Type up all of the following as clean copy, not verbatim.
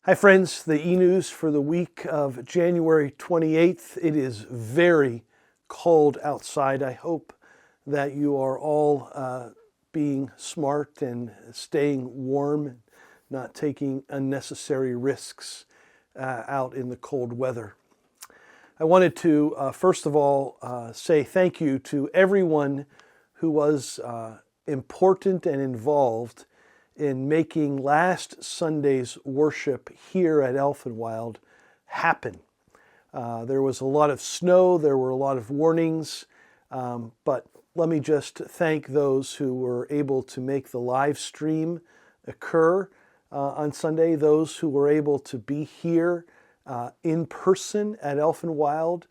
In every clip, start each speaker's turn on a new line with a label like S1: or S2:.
S1: Hi friends, the eNews for the week of January 28th. It is very cold outside. I hope that you are all being smart and staying warm, not taking unnecessary risks out in the cold weather. I wanted to first of all say thank you to everyone who was important and involved in making last Sunday's worship here at Elfenwild happen. There was a lot of snow, there were a lot of warnings, but let me just thank those who were able to make the live stream occur on Sunday, those who were able to be here in person at Elfenwild,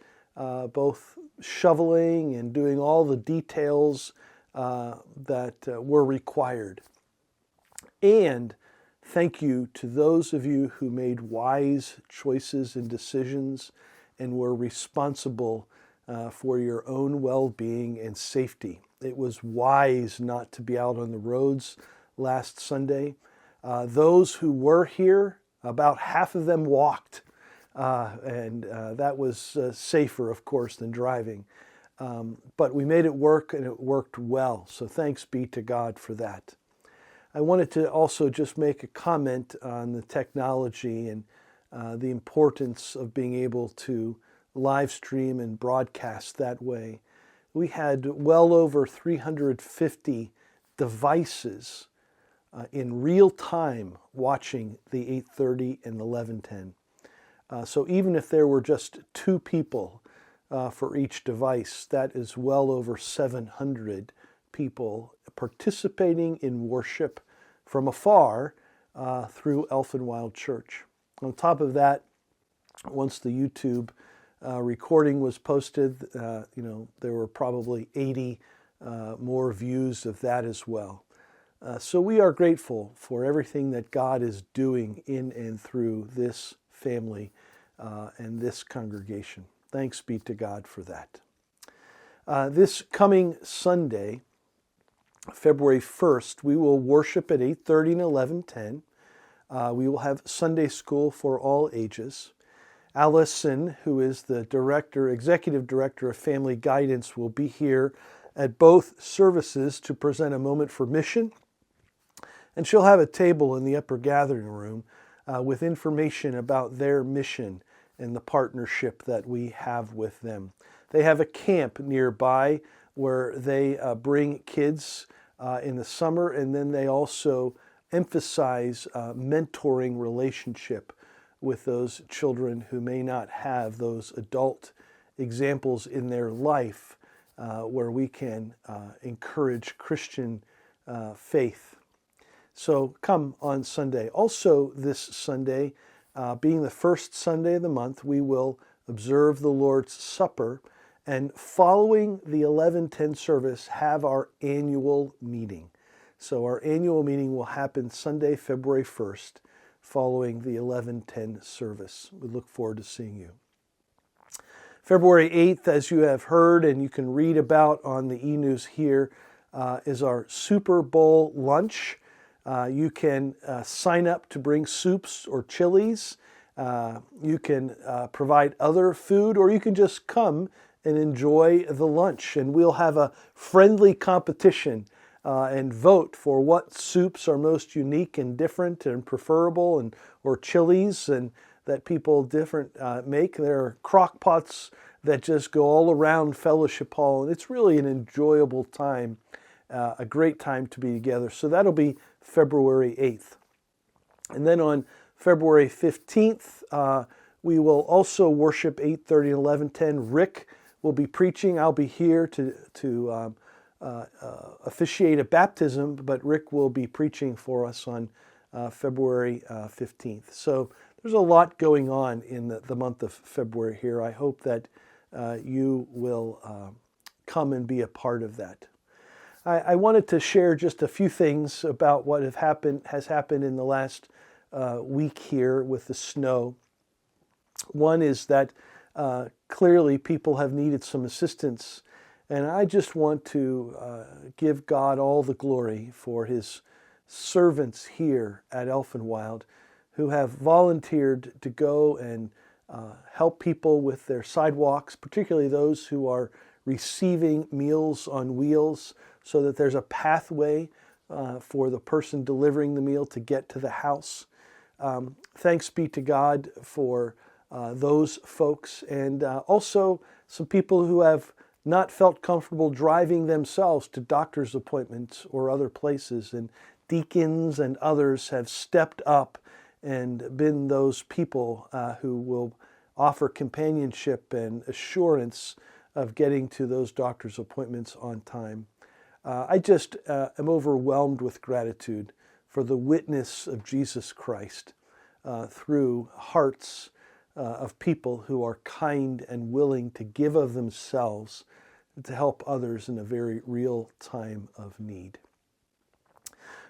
S1: both shoveling and doing all the details that were required. And thank you to those of you who made wise choices and decisions and were responsible for your own well-being and safety. It was wise not to be out on the roads last Sunday. Those who were here, about half of them walked, and that was safer, of course, than driving. But we made it work, and it worked well. So thanks be to God for that. I wanted to also just make a comment on the technology and the importance of being able to live stream and broadcast that way. We had well over 350 devices in real time watching the 8:30 and 11:10. So even if there were just two people for each device, that is well over 700 people participating in worship from afar through Elfenwild Church. On top of that, once the YouTube recording was posted, there were probably 80 more views of that as well. So we are grateful for everything that God is doing in and through this family and this congregation. Thanks be to God for that. This coming Sunday, February 1st, we will worship at 8:30 and 11:10. We will have Sunday school for all ages. Allison, who is the executive director of Family Guidance, will be here at both services to present a moment for mission. And she'll have a table in the upper gathering room with information about their mission and the partnership that we have with them. They have a camp nearby where they bring kids in the summer, and then they also emphasize mentoring relationship with those children who may not have those adult examples in their life where we can encourage Christian faith. So come on Sunday. Also this Sunday, being the first Sunday of the month, we will observe the Lord's Supper, and following the 11:10 service, have our annual meeting. So our annual meeting will happen Sunday, February 1st, following the 11:10 service. We look forward to seeing you. February 8th, as you have heard and you can read about on the eNews here, is our Super Bowl lunch. You can sign up to bring soups or chilies. You can provide other food, or you can just come and enjoy the lunch. And we'll have a friendly competition and vote for what soups are most unique and different and preferable, or chilies and that people different make. There are crock pots that just go all around Fellowship Hall, and it's really an enjoyable time, a great time to be together. So that'll be February 8th. And then on February 15th, we will also worship 8:30 and 11:10. Rick will be preaching. I'll be here to officiate a baptism, but Rick will be preaching for us on February 15th. So there's a lot going on in the month of February here. I hope that you will come and be a part of that. I wanted to share just a few things about what has happened in the last week here with the snow. One is that clearly people have needed some assistance, and I just want to give God all the glory for his servants here at Elfenwild who have volunteered to go and help people with their sidewalks, particularly those who are receiving Meals on Wheels, so that there's a pathway for the person delivering the meal to get to the house. Thanks be to God for those folks, and also some people who have not felt comfortable driving themselves to doctor's appointments or other places, and deacons and others have stepped up and been those people who will offer companionship and assurance of getting to those doctor's appointments on time. I just am overwhelmed with gratitude for the witness of Jesus Christ through hearts of people who are kind and willing to give of themselves to help others in a very real time of need.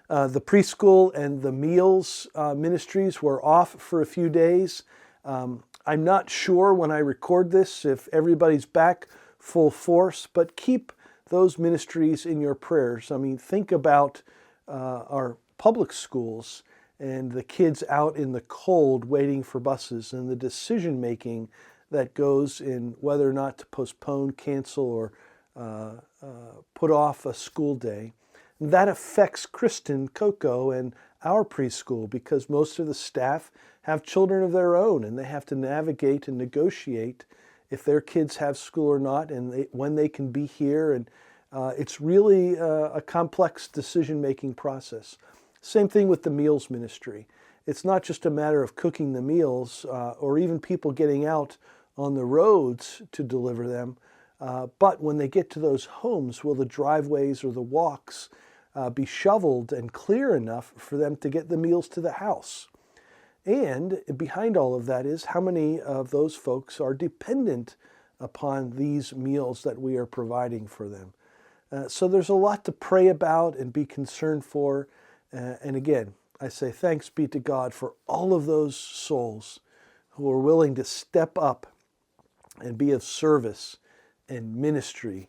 S1: The preschool and the meals ministries were off for a few days. I'm not sure when I record this if everybody's back full force, but keep those ministries in your prayers. I mean, think about our public schools and the kids out in the cold waiting for buses, and the decision making that goes in whether or not to postpone, cancel, or put off a school day. And that affects Kristen, Coco, and our preschool, because most of the staff have children of their own, and they have to navigate and negotiate if their kids have school or not, and when they can be here. And it's really a complex decision-making process. Same thing with the meals ministry. It's not just a matter of cooking the meals or even people getting out on the roads to deliver them, but when they get to those homes, will the driveways or the walks be shoveled and clear enough for them to get the meals to the house? And behind all of that is how many of those folks are dependent upon these meals that we are providing for them. So there's a lot to pray about and be concerned for. And again, I say thanks be to God for all of those souls who are willing to step up and be of service and ministry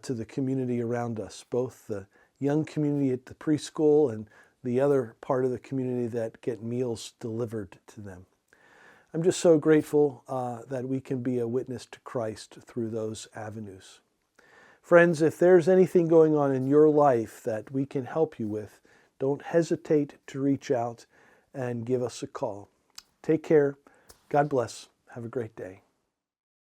S1: to the community around us, both the young community at the preschool and the other part of the community that get meals delivered to them. I'm just so grateful that we can be a witness to Christ through those avenues. Friends, if there's anything going on in your life that we can help you with, don't hesitate to reach out and give us a call. Take care. God bless. Have a great day.